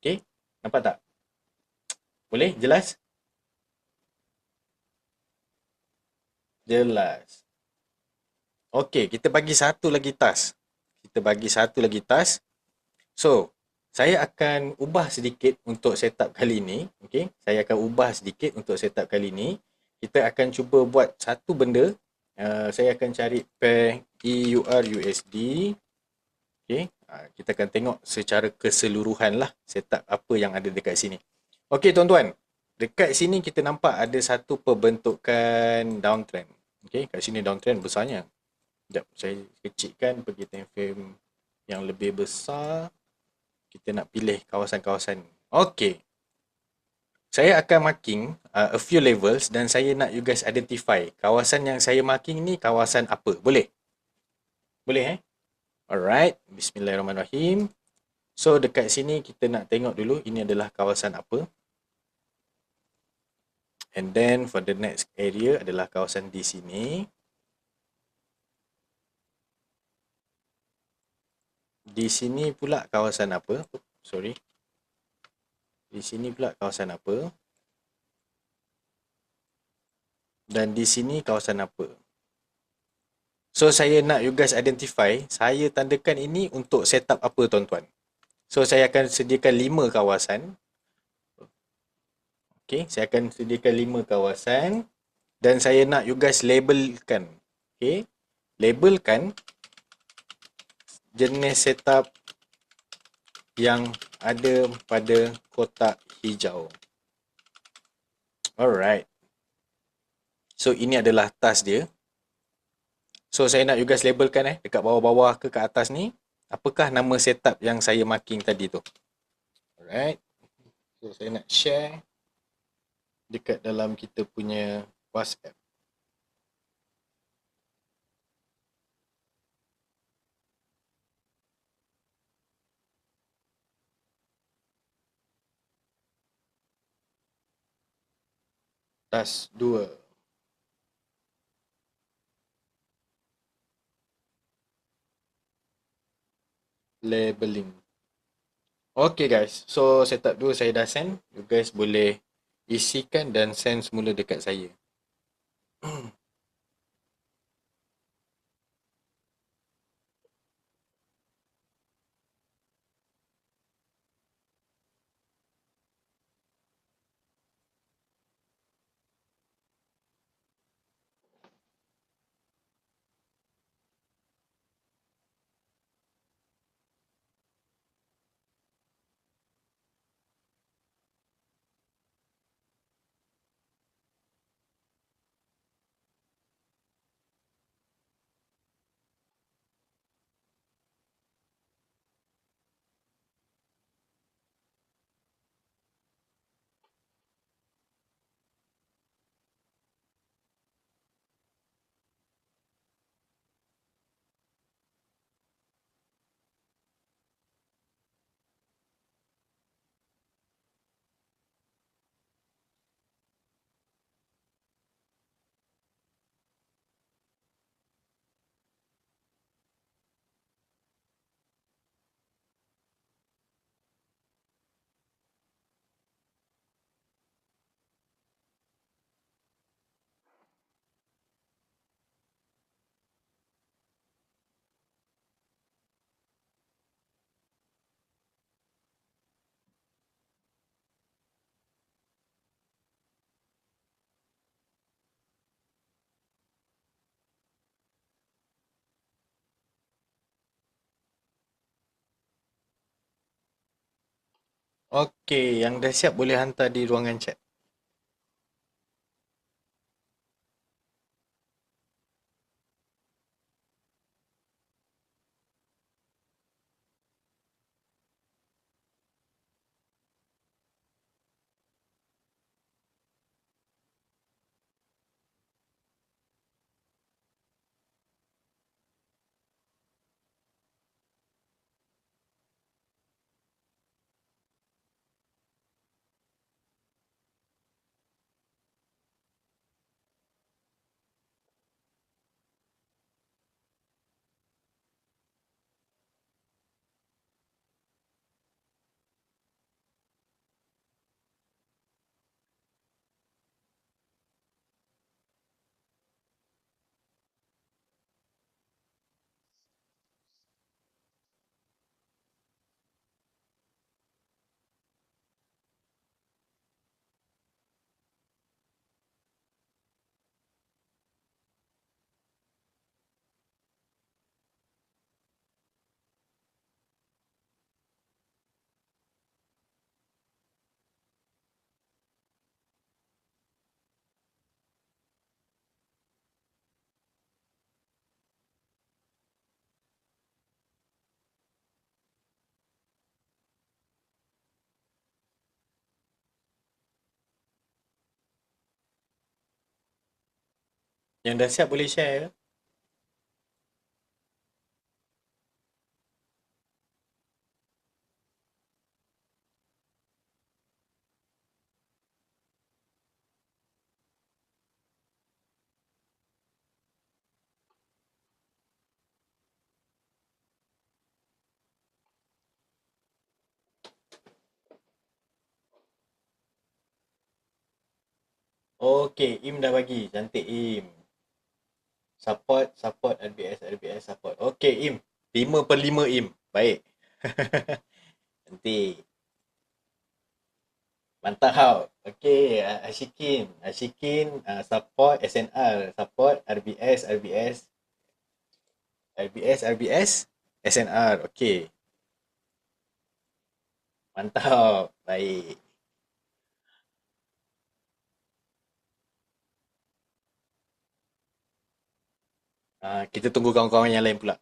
Okay, nampak tak? Boleh? Jelas? Jelas. Okay, kita bagi satu lagi task. So, saya akan ubah sedikit untuk setup kali ini. Okay, saya akan ubah sedikit untuk setup kali ini. Kita akan cuba buat satu benda. Saya akan cari pair EUR-USD. Okay, kita akan tengok secara keseluruhan lah setup apa yang ada dekat sini. Okay, tuan-tuan. Dekat sini kita nampak ada satu pembentukan downtrend. Okay, kat sini downtrend besarnya. Sekejap, saya kecilkan pergi time frame yang lebih besar. Kita nak pilih kawasan-kawasan. Okay. Saya akan marking a few levels dan saya nak you guys identify kawasan yang saya marking ni kawasan apa. Boleh? Boleh Alright. Bismillahirrahmanirrahim. So dekat sini kita nak tengok dulu ini adalah kawasan apa. And then for the next area adalah kawasan di sini. Di sini pula kawasan apa? Sorry. Di sini pula kawasan apa? Dan di sini kawasan apa? So, saya nak you guys identify, saya tandakan ini untuk setup apa tuan-tuan. So, saya akan sediakan 5 kawasan. Okay, saya akan sediakan 5 kawasan. Dan saya nak you guys labelkan. Okay, labelkan jenis setup yang ada pada kotak hijau. Alright. So, ini adalah task dia. So, saya nak you guys labelkan dekat bawah-bawah ke kat atas ni. Apakah nama setup yang saya marking tadi tu. Alright. So, saya nak share dekat dalam kita punya WhatsApp. Tas 2. Labeling. Okay guys, so setup 2 saya dah send. You guys boleh isikan dan send semula dekat saya. Okay, yang dah siap boleh hantar di ruangan chat. Yang dah siap boleh share ya. Okay, Im dah bagi. Cantik Im. Support RBS support. Okay Im. 5/5 Im. Baik. Cantik. Mantap. Okay, support SNR, support RBS SNR. Okay. Mantap. Baik. Kita tunggu kawan-kawan yang lain pula.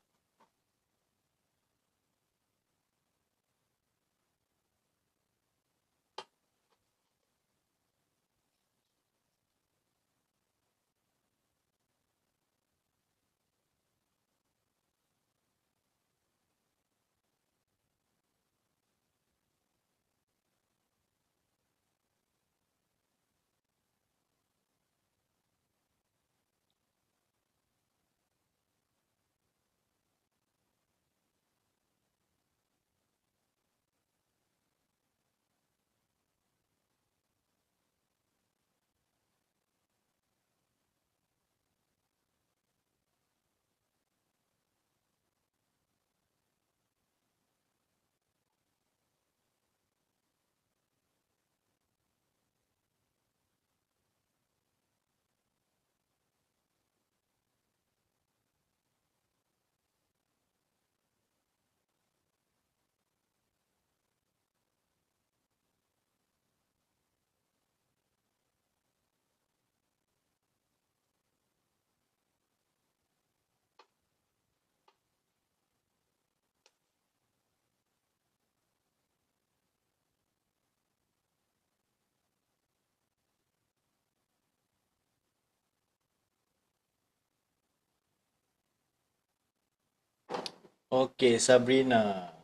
Okey, Sabrina.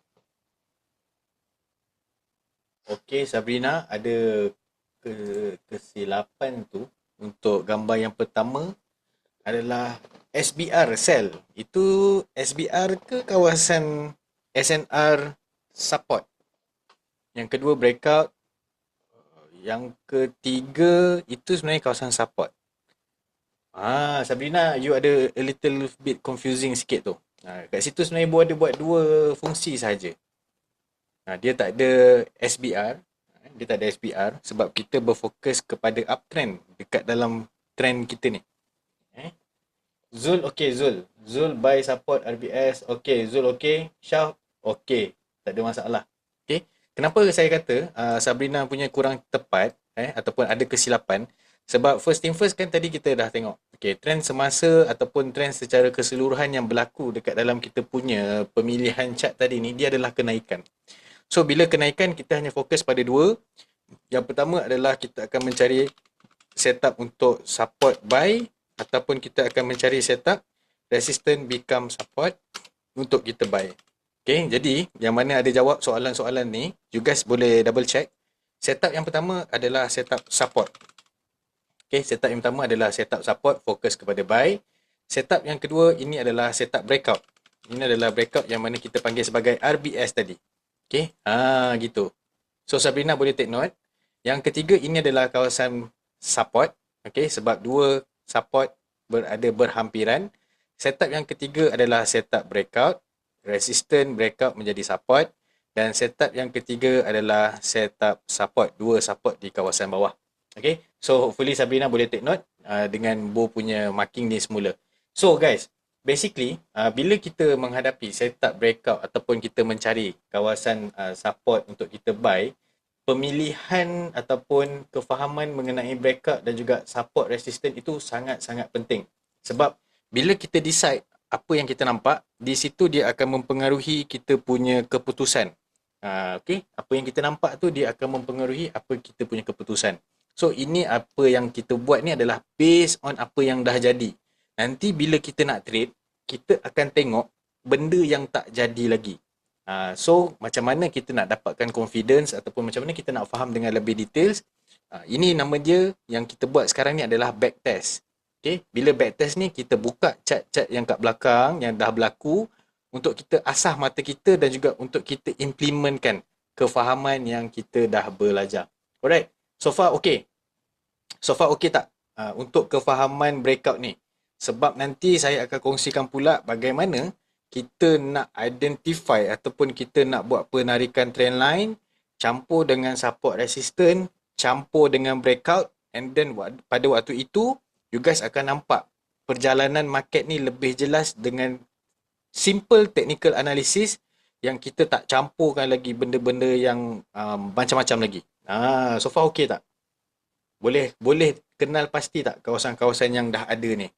Okey, Sabrina, ada kesilapan tu untuk gambar yang pertama adalah SBR Cell. Itu SBR ke kawasan SNR support. Yang kedua breakout, yang ketiga itu sebenarnya kawasan support. Sabrina, you ada a little bit confusing sikit tu. Kat situ sebenarnya Bo ada buat dua fungsi saja. Dia tak ada SBR. Dia tak ada SBR sebab kita berfokus kepada uptrend dekat dalam trend kita ni. Eh? Zul, okay Zul. Zul buy support RBS. Okay, Zul okay. Syah, okay. Tak ada masalah. Okay. Kenapa saya kata Sabrina punya kurang tepat ataupun ada kesilapan? Sebab first thing first kan tadi kita dah tengok. Okay, trend semasa ataupun trend secara keseluruhan yang berlaku dekat dalam kita punya pemilihan chart tadi ni, dia adalah kenaikan. So, bila kenaikan, kita hanya fokus pada dua. Yang pertama adalah kita akan mencari setup untuk support buy ataupun kita akan mencari setup resistance become support untuk kita buy. Okay, jadi yang mana ada jawab soalan-soalan ni, you guys boleh double check. Setup yang pertama adalah setup support. Okay, setup yang pertama adalah setup support, fokus kepada buy. Setup yang kedua ini adalah setup breakout. Ini adalah breakout yang mana kita panggil sebagai RBS tadi. Okay, gitu. So Sabrina boleh take note. Yang ketiga ini adalah kawasan support. Okay, sebab dua support berada berhampiran. Setup yang ketiga adalah setup breakout. Resistance breakout menjadi support. Dan setup yang ketiga adalah setup support. Dua support di kawasan bawah. Okay, so hopefully Sabrina boleh take note dengan Bo punya marking ni semula. So guys, basically bila kita menghadapi setup breakout ataupun kita mencari kawasan support untuk kita buy, pemilihan ataupun kefahaman mengenai breakout dan juga support resistance itu sangat-sangat penting. Sebab bila kita decide apa yang kita nampak, di situ dia akan mempengaruhi kita punya keputusan. Okay, apa yang kita nampak tu dia akan mempengaruhi apa kita punya keputusan. So ini apa yang kita buat ni adalah based on apa yang dah jadi. Nanti bila kita nak trade, kita akan tengok benda yang tak jadi lagi. So macam mana kita nak dapatkan confidence ataupun macam mana kita nak faham dengan lebih details. Ini nama dia yang kita buat sekarang ni adalah backtest. Okay, bila backtest ni kita buka chart-chart yang kat belakang yang dah berlaku untuk kita asah mata kita dan juga untuk kita implementkan kefahaman yang kita dah belajar. Alright. So far okay. So far okay tak? Untuk kefahaman breakout ni. Sebab nanti saya akan kongsikan pula bagaimana kita nak identify ataupun kita nak buat penarikan trend line, campur dengan support resistance, campur dengan breakout, and then pada waktu itu, you guys akan nampak perjalanan market ni lebih jelas dengan simple technical analysis yang kita tak campurkan lagi benda-benda yang macam-macam lagi. So far okay tak? Boleh kenal pasti tak kawasan-kawasan yang dah ada ni?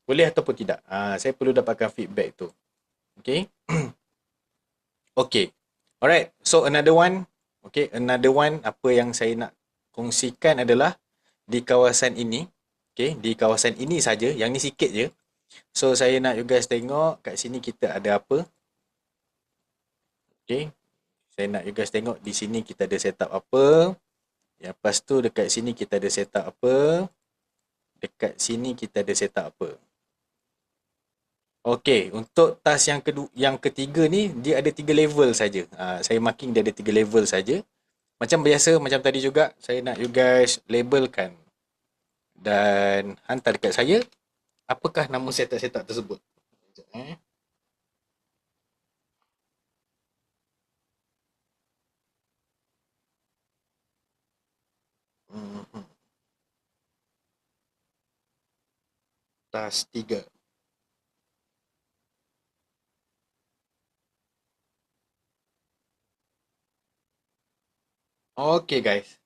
Boleh ataupun tidak? Saya perlu dapatkan feedback tu. Okay? Okay. Alright. So another one. Okay. Another one apa yang saya nak kongsikan adalah di kawasan ini. Okay. Di kawasan ini saja. Yang ni sikit je. So saya nak you guys tengok kat sini kita ada apa. Okay. Saya nak you guys tengok di sini kita ada setup apa. Lepas tu dekat sini kita ada setup apa. Dekat sini kita ada setup apa. Okey, untuk task yang kedua, yang ketiga ni dia ada 3 level saja. Saya marking dia ada 3 level saja. Macam biasa, macam tadi juga, saya nak you guys labelkan dan hantar dekat saya apakah nama setup-setup tersebut. Sekejap, Mhm. Task 3. Okey guys.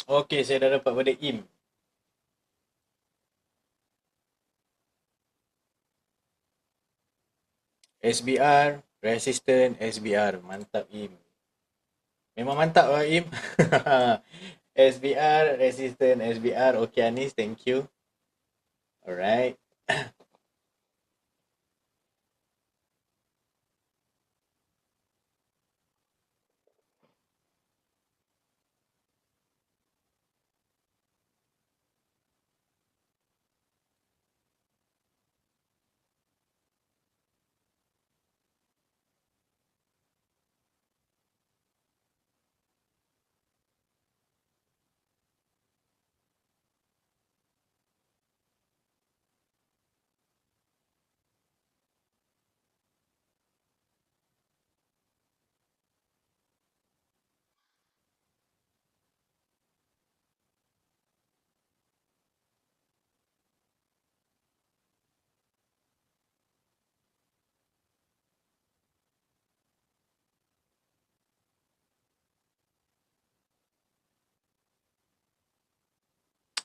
Okey, saya dah dapat pada IM. SBR, resistant SBR. Mantap IM. Memang mantap lah IM. SBR, resistant SBR. Okey Anis, thank you. Alright.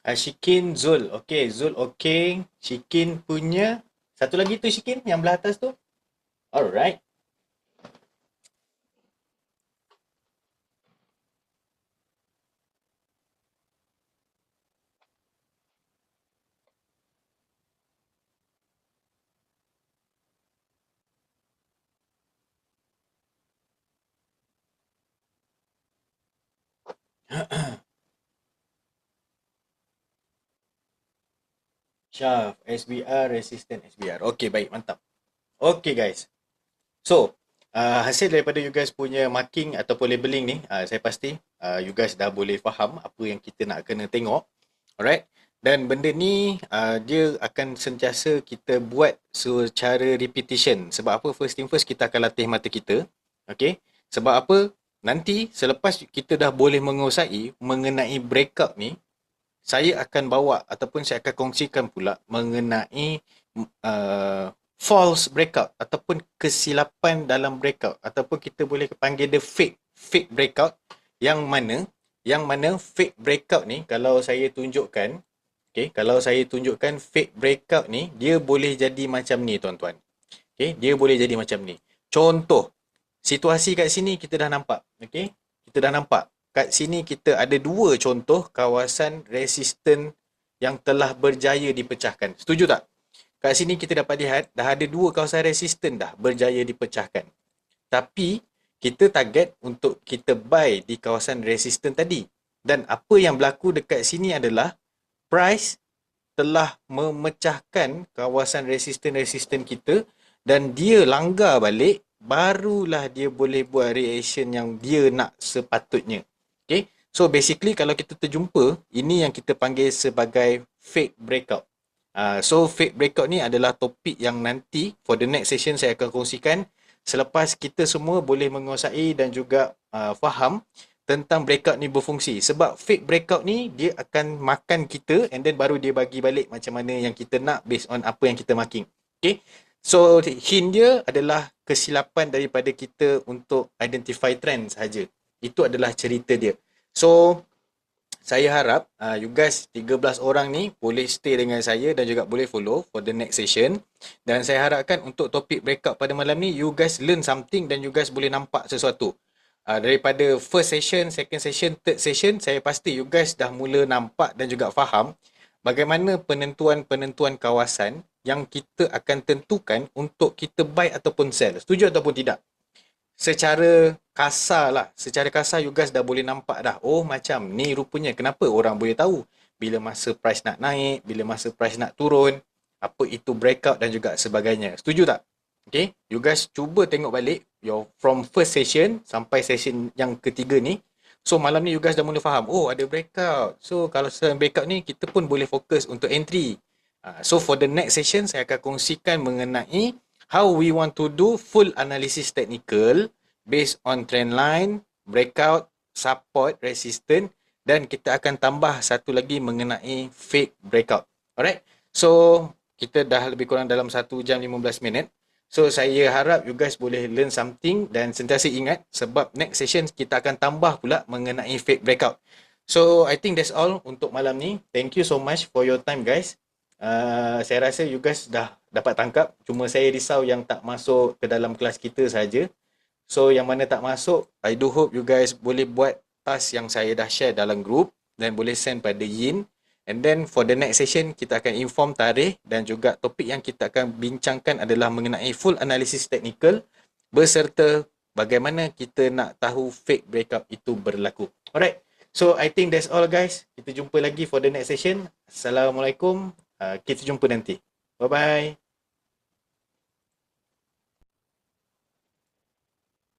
Shikin, Zul. Okey, Zul okey. Shikin punya. Satu lagi tu Shikin yang belah atas tu. Alright. Shaft, SBR, resistant SBR. Okey, baik, mantap. Okey guys. So, hasil daripada you guys punya marking ataupun labeling ni, saya pasti you guys dah boleh faham apa yang kita nak kena tengok. Alright. Dan benda ni dia akan sentiasa kita buat secara repetition. Sebab apa? First thing first, kita akan latih mata kita. Okay. Sebab apa? Nanti selepas kita dah boleh menguasai mengenai breakout ni, saya akan bawa ataupun saya akan kongsikan pula mengenai false breakout ataupun kesilapan dalam breakout ataupun kita boleh panggil dia fake breakout, yang mana fake breakout ni kalau saya tunjukkan, okay, kalau saya tunjukkan fake breakout ni, dia boleh jadi macam ni tuan-tuan. Okay, dia boleh jadi macam ni. Contoh, situasi kat sini kita dah nampak. Okay, kita dah nampak. Kat sini kita ada dua contoh kawasan resisten yang telah berjaya dipecahkan. Setuju tak? Kat sini kita dapat lihat dah ada dua kawasan resisten dah berjaya dipecahkan. Tapi kita target untuk kita buy di kawasan resisten tadi. Dan apa yang berlaku dekat sini adalah price telah memecahkan kawasan resisten-resisten kita dan dia langgar balik, barulah dia boleh buat reaction yang dia nak sepatutnya. Okay. So basically kalau kita terjumpa, ini yang kita panggil sebagai fake breakout. So fake breakout ni adalah topik yang nanti for the next session saya akan kongsikan selepas kita semua boleh menguasai dan juga faham tentang breakout ni berfungsi. Sebab fake breakout ni dia akan makan kita and then baru dia bagi balik macam mana yang kita nak based on apa yang kita marking. Okay. So hint dia adalah kesilapan daripada kita untuk identify trend sahaja. Itu adalah cerita dia. So saya harap you guys 13 orang ni boleh stay dengan saya dan juga boleh follow for the next session. Dan saya harapkan untuk topik breakout pada malam ni, you guys learn something dan you guys boleh nampak sesuatu. Daripada first session, second session, third session, saya pasti you guys dah mula nampak dan juga faham bagaimana penentuan-penentuan kawasan yang kita akan tentukan untuk kita buy ataupun sell. Setuju ataupun tidak? Secara kasar lah, secara kasar you guys dah boleh nampak dah, oh macam ni rupanya kenapa orang boleh tahu bila masa price nak naik, bila masa price nak turun, apa itu breakout dan juga sebagainya. Setuju tak? Okay, you guys cuba tengok balik your from first session sampai session yang ketiga ni. So malam ni you guys dah mula faham, oh ada breakout. So kalau sedang breakout ni, kita pun boleh fokus untuk entry. So for the next session, saya akan kongsikan mengenai how we want to do full analysis technical based on trend line, breakout, support, resistance, dan kita akan tambah satu lagi mengenai fake breakout. Alright, so kita dah lebih kurang dalam 1 jam 15 minit. So saya harap you guys boleh learn something dan sentiasa ingat sebab next session kita akan tambah pula mengenai fake breakout. So I think that's all untuk malam ni. Thank you so much for your time guys. Saya rasa you guys dah dapat tangkap. Cuma saya risau yang tak masuk ke dalam kelas kita saja. So yang mana tak masuk, I do hope you guys boleh buat task yang saya dah share dalam group dan boleh send pada Yin. And then for the next session, kita akan inform tarikh dan juga topik yang kita akan bincangkan adalah mengenai full analysis technical beserta bagaimana kita nak tahu fake breakup itu berlaku. Alright, so I think that's all guys. Kita jumpa lagi for the next session. Assalamualaikum. Kita jumpa nanti. Bye-bye.